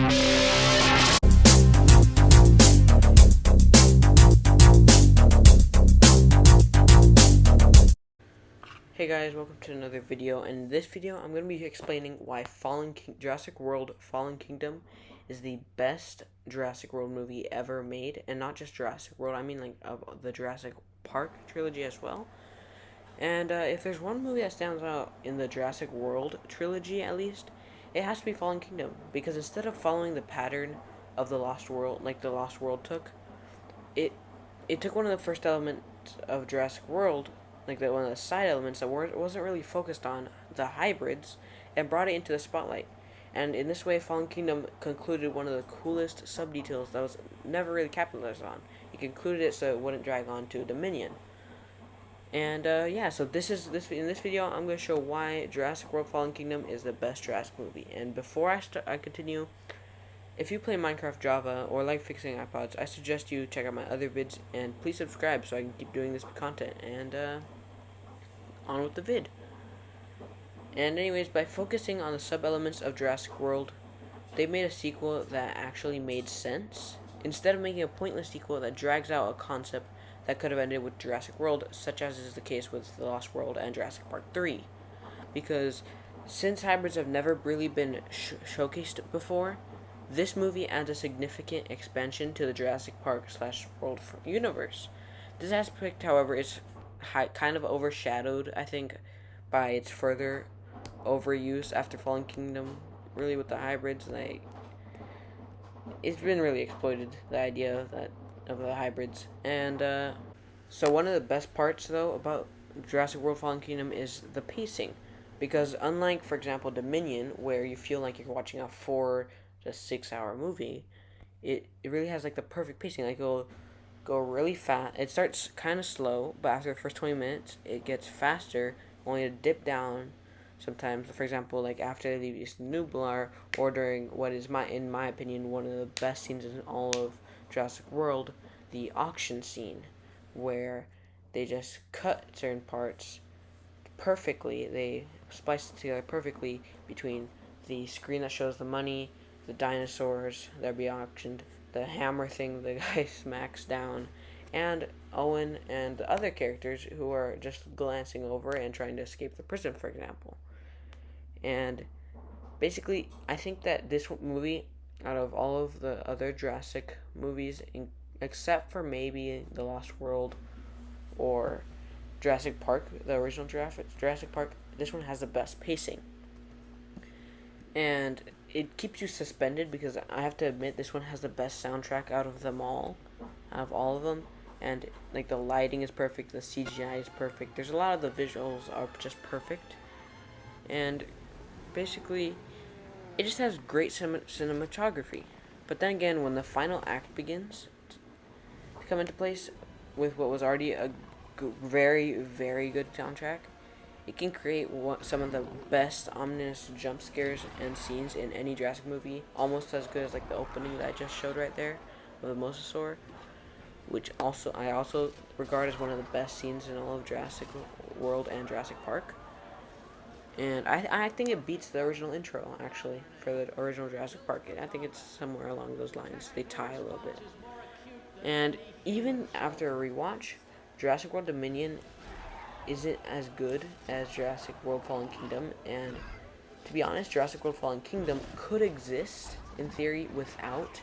Hey guys, welcome to another video. In this video, I'm going to be explaining why Jurassic World Fallen Kingdom is the best Jurassic World movie ever made, and not just Jurassic World, I mean like the Jurassic Park trilogy as well. And if there's one movie that stands out in the Jurassic World trilogy, at least, it has to be Fallen Kingdom, because instead of following the pattern of the Lost World, like the Lost World took, it took one of the first elements of Jurassic World, like one of the side elements that wasn't really focused on, the hybrids, and brought it into the spotlight. And in this way, Fallen Kingdom concluded one of the coolest sub-details that was never really capitalized on. It concluded it so it wouldn't drag on to Dominion. And yeah, so in this video, I'm going to show why Jurassic World Fallen Kingdom is the best Jurassic movie. And before I continue, if you play Minecraft Java or like fixing iPods, I suggest you check out my other vids, and please subscribe so I can keep doing this content. And on with the vid. And anyways, by focusing on the sub-elements of Jurassic World, they made a sequel that actually made sense, instead of making a pointless sequel that drags out a concept that could have ended with Jurassic World, such as is the case with The Lost World and Jurassic Park 3. Because since hybrids have never really been showcased before, this movie adds a significant expansion to the Jurassic Park/World universe. This aspect, however, is kind of overshadowed, I think, by its further overuse after Fallen Kingdom. Really, with the hybrids, like, it's been really exploited, the idea of the hybrids. And so one of the best parts, though, about Jurassic World Fallen Kingdom is the pacing, because unlike, for example, Dominion, where you feel like you're watching a 4 to 6 hour movie, it really has like the perfect pacing. Like, it'll go really fast. It starts kind of slow, but after the first 20 minutes, it gets faster, only to dip down sometimes. For example, like after they leave Nublar, or during what is, in my opinion, one of the best scenes in all of Jurassic World, the auction scene, where they just cut certain parts perfectly. They splice it together perfectly between the screen that shows the money, the dinosaurs that be auctioned, the hammer thing the guy smacks down, and Owen and the other characters who are just glancing over and trying to escape the prison, for example. And basically, I think that this movie, out of all of the other Jurassic movies, except for maybe The Lost World or Jurassic Park, the original Jurassic Park, this one has the best pacing. And it keeps you suspended, because I have to admit, this one has the best soundtrack out of them all, out of all of them. And like, the lighting is perfect, the CGI is perfect. There's a lot of the visuals are just perfect, and basically, it just has great cinematography. But then again, when the final act begins to come into place with what was already a very, very good soundtrack, it can create some of the best ominous jump scares and scenes in any Jurassic movie, almost as good as like the opening that I just showed right there with the Mosasaur, which I also regard as one of the best scenes in all of Jurassic World and Jurassic Park. And I think it beats the original intro, actually, for the original Jurassic Park. I think it's somewhere along those lines. They tie a little bit. And even after a rewatch, Jurassic World Dominion isn't as good as Jurassic World Fallen Kingdom, and to be honest, Jurassic World Fallen Kingdom could exist in theory without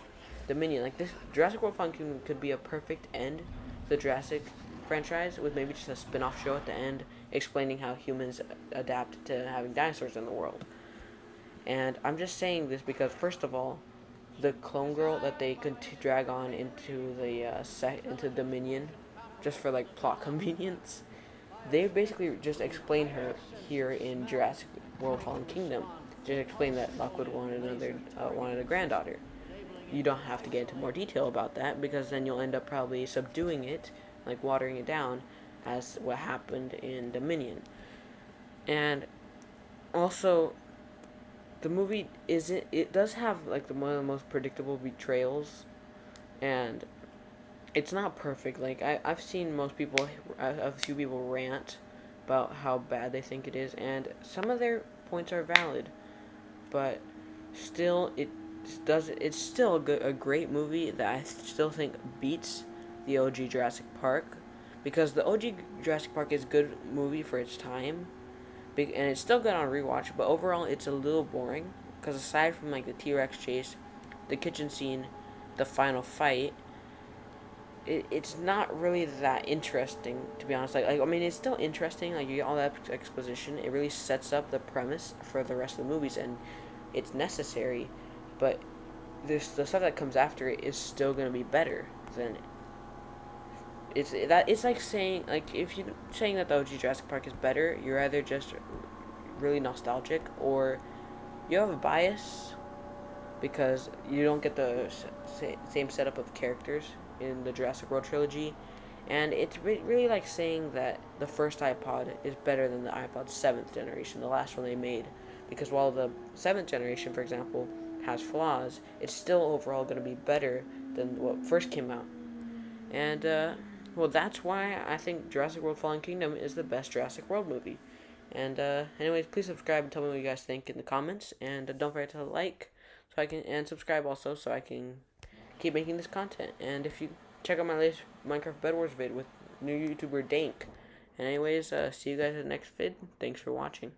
Dominion. Like, this Jurassic World Fallen Kingdom could be a perfect end to the Jurassic franchise, with maybe just a spin-off show at the end explaining how humans adapt to having dinosaurs in the world. And I'm just saying this because, first of all, the clone girl that they could drag on into the into Dominion just for like plot convenience, they basically just explained her here in Jurassic World Fallen Kingdom. Just explained that Lockwood wanted a granddaughter. You don't have to get into more detail about that, because then you'll end up probably subduing it, like watering it down, as what happened in Dominion. And also, the movie does have like one of the most predictable betrayals, and it's not perfect. Like, I've seen a few people rant about how bad they think it is, and some of their points are valid, but still, It's still a great movie that I still think beats the OG Jurassic Park, because the OG Jurassic Park is a good movie for its time, and it's still good on rewatch. But overall, it's a little boring because aside from like the T-Rex chase, the kitchen scene, the final fight, it's not really that interesting, to be honest. I mean, it's still interesting. Like, you get all that exposition. It really sets up the premise for the rest of the movies, and it's necessary. But the stuff that comes after it is still gonna be better than it. It's like saying, like, if you're saying that the OG Jurassic Park is better, you're either just really nostalgic, or you have a bias because you don't get the same setup of characters in the Jurassic World trilogy. And it's really like saying that the first iPod is better than the iPod 7th generation, the last one they made. Because while the 7th generation, for example, has flaws, it's still overall going to be better than what first came out. And, well, that's why I think Jurassic World Fallen Kingdom is the best Jurassic World movie. And, anyways, please subscribe and tell me what you guys think in the comments. And don't forget to like, and subscribe also, so I can keep making this content. And if you check out my latest Minecraft Bed Wars vid with new YouTuber Dank. And anyways, see you guys in the next vid. Thanks for watching.